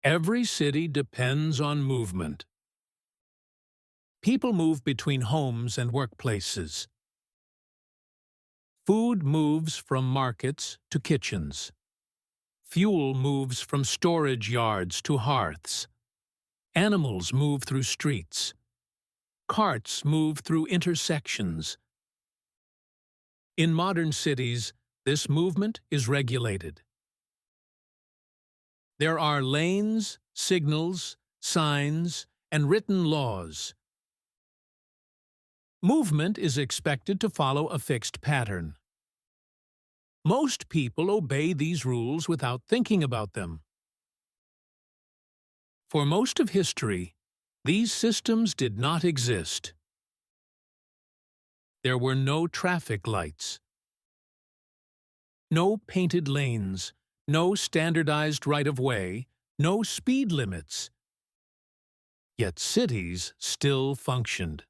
Every city depends on movement. People move between homes and workplaces. Food moves from markets to kitchens. Fuel moves from storage yards to hearths. Animals move through streets. Carts move through intersections. In modern cities, this movement is regulated. There are lanes, signals, signs, and written laws. Movement is expected to follow a fixed pattern. Most people obey these rules without thinking about them. For most of history, these systems did not exist. There were no traffic lights, no painted lanes, no standardized right-of-way, no speed limits. Yet cities still functioned.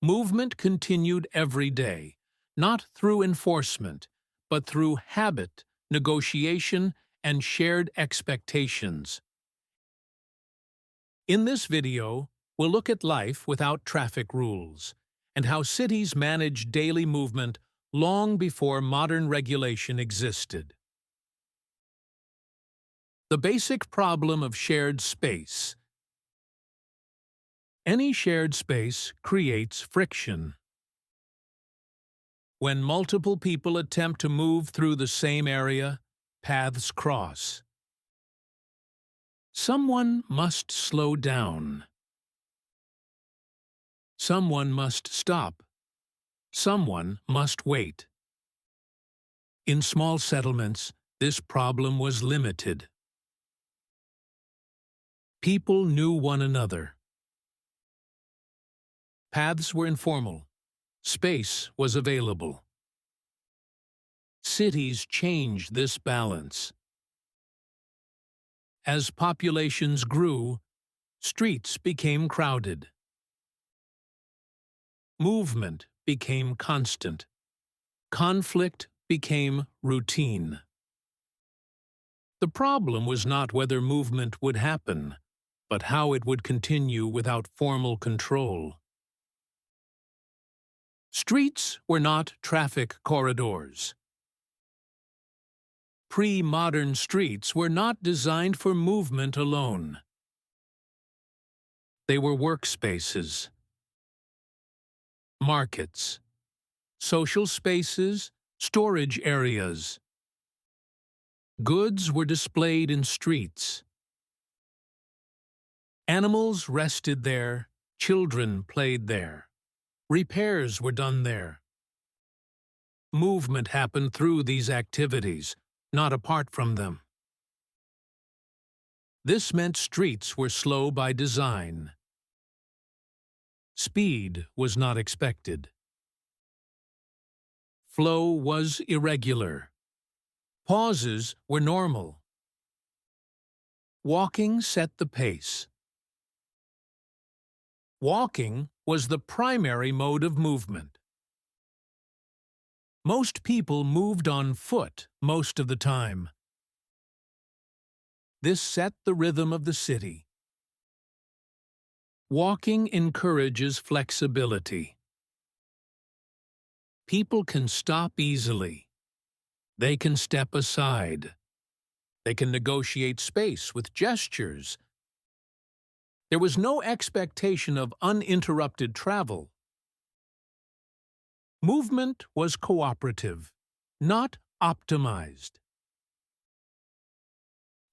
Movement continued every day, not through enforcement, but through habit, negotiation, and shared expectations. In this video, we'll look at life without traffic rules, and how cities managed daily movement long before modern regulation existed. The basic problem of shared space. Any shared space creates friction. When multiple people attempt to move through the same area, paths cross. Someone must slow down. Someone must stop. Someone must wait. In small settlements, this problem was limited. People knew one another. Paths were informal. Space was available. Cities changed this balance. As populations grew, streets became crowded. Movement became constant. Conflict became routine. The problem was not whether movement would happen, but how it would continue without formal control. Streets were not traffic corridors. Pre-modern streets were not designed for movement alone. They were workspaces, markets, social spaces, storage areas. Goods were displayed in streets. Animals rested there, children played there. Repairs were done there. Movement happened through these activities, not apart from them. This meant streets were slow by design. Speed was not expected. Flow was irregular. Pauses were normal. Walking set the pace. Walking was the primary mode of movement. Most people moved on foot most of the time. This set the rhythm of the city. Walking encourages flexibility. People can stop easily. They can step aside. They can negotiate space with gestures. There was no expectation of uninterrupted travel. Movement was cooperative, not optimized.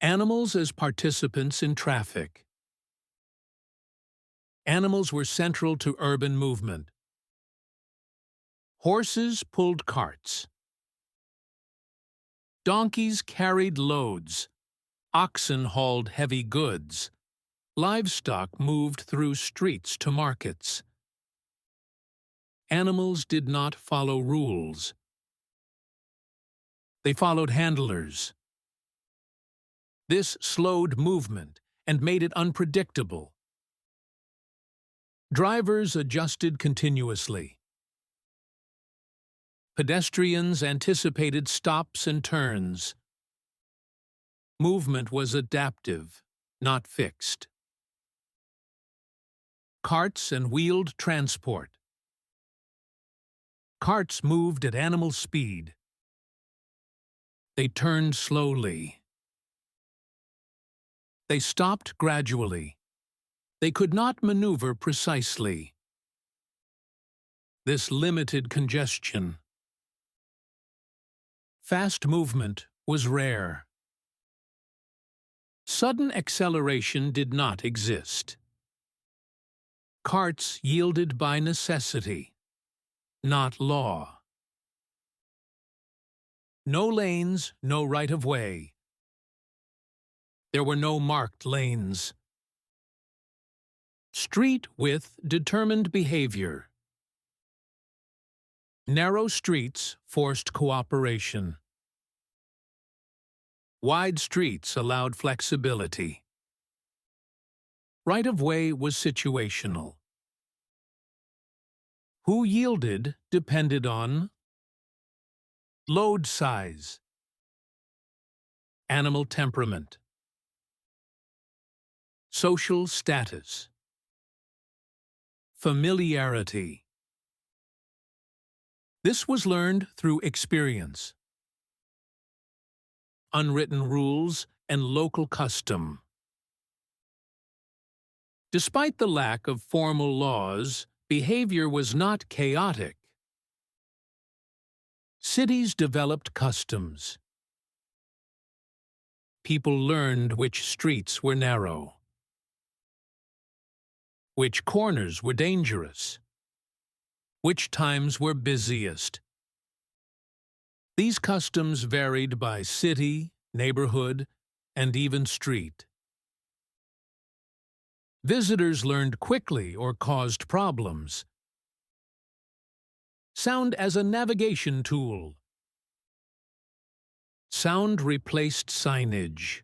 Animals as participants in traffic. Animals were central to urban movement. Horses pulled carts. Donkeys carried loads. Oxen hauled heavy goods. Livestock moved through streets to markets. Animals did not follow rules. They followed handlers. This slowed movement and made it unpredictable. Drivers adjusted continuously. Pedestrians anticipated stops and turns. Movement was adaptive, not fixed. Carts and wheeled transport. Carts moved at animal speed. They turned slowly. They stopped gradually. They could not maneuver precisely. This limited congestion. Fast movement was rare. Sudden acceleration did not exist. Carts yielded by necessity, not law. No lanes, no right-of-way. There were no marked lanes. Street width determined behavior. Narrow streets forced cooperation. Wide streets allowed flexibility. Right-of-way was situational. Who yielded depended on load size, animal temperament, social status, familiarity. This was learned through experience, unwritten rules, and local custom. Despite the lack of formal laws, behavior was not chaotic. Cities developed customs. People learned which streets were narrow, which corners were dangerous, which times were busiest. These customs varied by city, neighborhood, and even street. Visitors learned quickly or caused problems. Sound as a navigation tool. Sound replaced signage.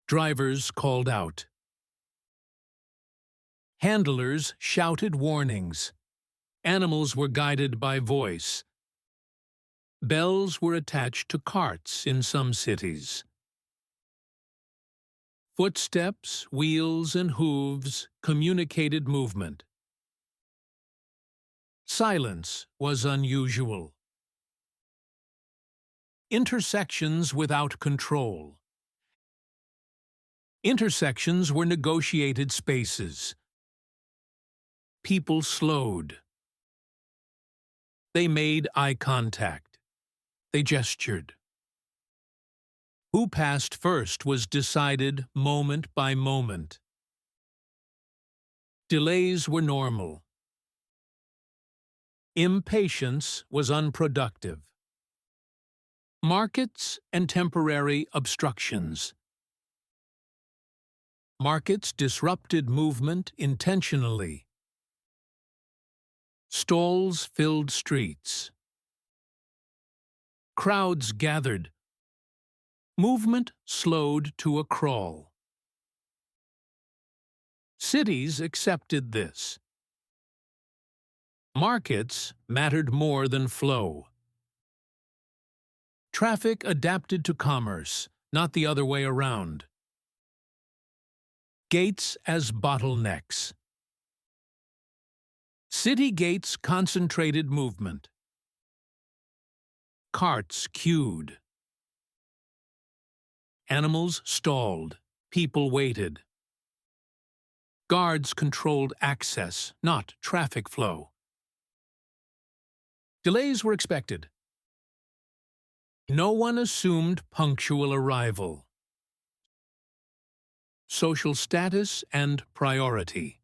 Drivers called out. Handlers shouted warnings. Animals were guided by voice. Bells were attached to carts in some cities. Footsteps, wheels, and hooves communicated movement. Silence was unusual. Intersections without control. Intersections were negotiated spaces. People slowed. They made eye contact. They gestured. Who passed first was decided moment by moment. Delays were normal. Impatience was unproductive. Markets and temporary obstructions. Markets disrupted movement intentionally. Stalls filled streets. Crowds gathered. Movement slowed to a crawl. Cities accepted this. Markets mattered more than flow. Traffic adapted to commerce, not the other way around. Gates as bottlenecks. City gates concentrated movement. Carts queued. Animals stalled. People waited. Guards controlled access, not traffic flow. Delays were expected. No one assumed punctual arrival. Social status and priority.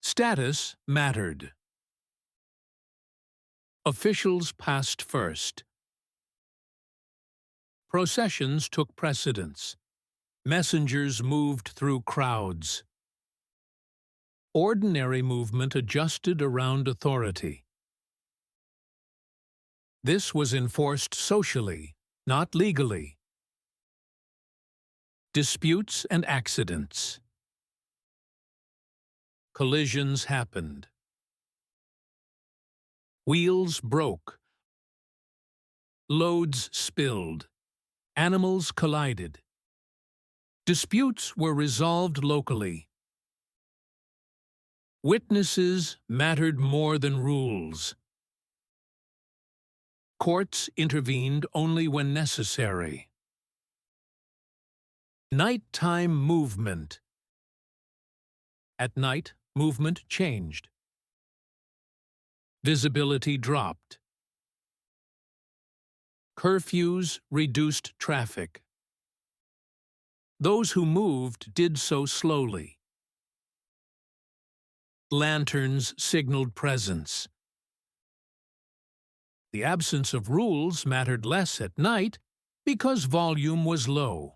Status mattered. Officials passed first. Processions took precedence. Messengers moved through crowds. Ordinary movement adjusted around authority. This was enforced socially, not legally. Disputes and accidents. Collisions happened. Wheels broke. Loads spilled. Animals collided. Disputes were resolved locally. Witnesses mattered more than rules. Courts intervened only when necessary. Nighttime movement. At night, movement changed. Visibility dropped. Curfews reduced traffic. Those who moved did so slowly. Lanterns signaled presence. The absence of rules mattered less at night because volume was low.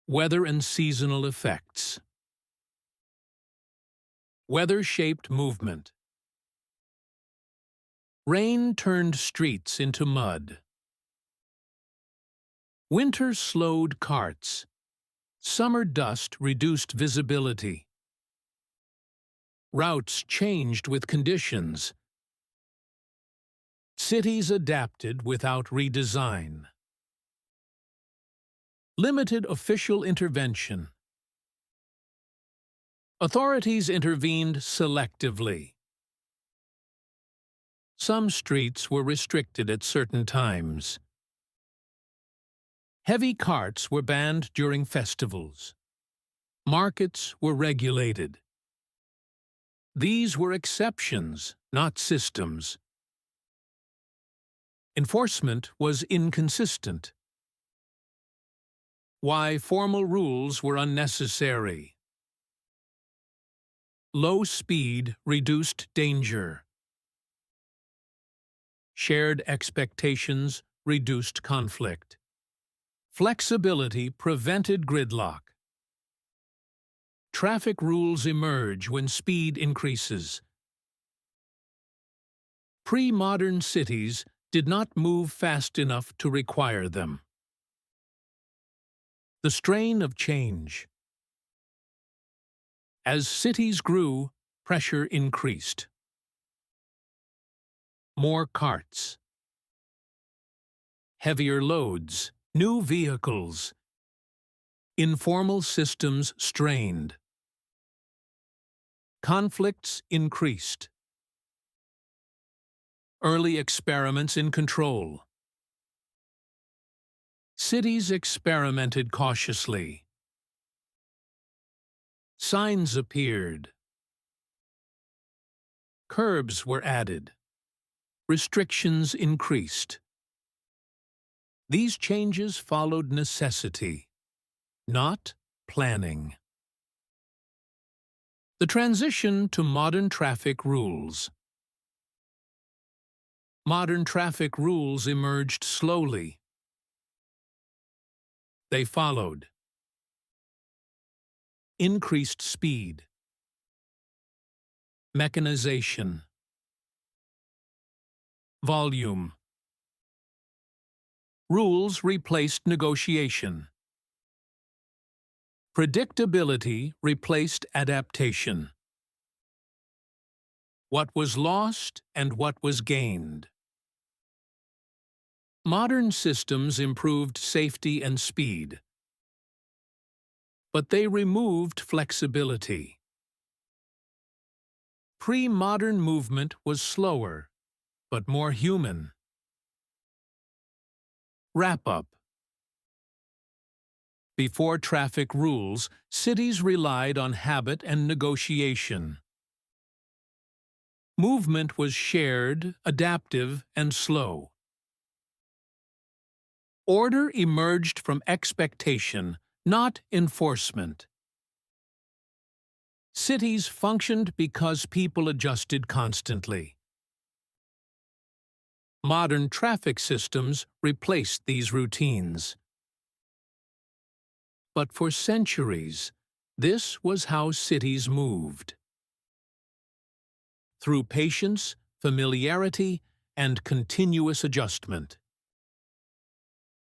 Weather and seasonal effects. Weather shaped movement. Rain turned streets into mud. Winter slowed carts. Summer dust reduced visibility. Routes changed with conditions. Cities adapted without redesign. Limited official intervention. Authorities intervened selectively. Some streets were restricted at certain times. Heavy carts were banned during festivals. Markets were regulated. These were exceptions, not systems. Enforcement was inconsistent. Why formal rules were unnecessary. Low speed reduced danger. Shared expectations reduced conflict. Flexibility prevented gridlock. Traffic rules emerge when speed increases. Pre-modern cities did not move fast enough to require them. The strain of change. As cities grew, pressure increased. More carts. Heavier loads, new vehicles. Informal systems strained. Conflicts increased. Early experiments in control. Cities experimented cautiously. Signs appeared. Curbs were added. Restrictions increased. These changes followed necessity, not planning. The transition to modern traffic rules. Modern traffic rules emerged slowly. They followed. Increased speed. Mechanization. Volume. Rules replaced negotiation. Predictability replaced adaptation. What was lost and what was gained. Modern systems improved safety and speed, but they removed flexibility. Pre-modern movement was slower, but more human. Wrap-up. Before traffic rules, cities relied on habit and negotiation. Movement was shared, adaptive, and slow. Order emerged from expectation, not enforcement. Cities functioned because people adjusted constantly. Modern traffic systems replaced these routines. But for centuries, this was how cities moved. Through patience, familiarity, and continuous adjustment.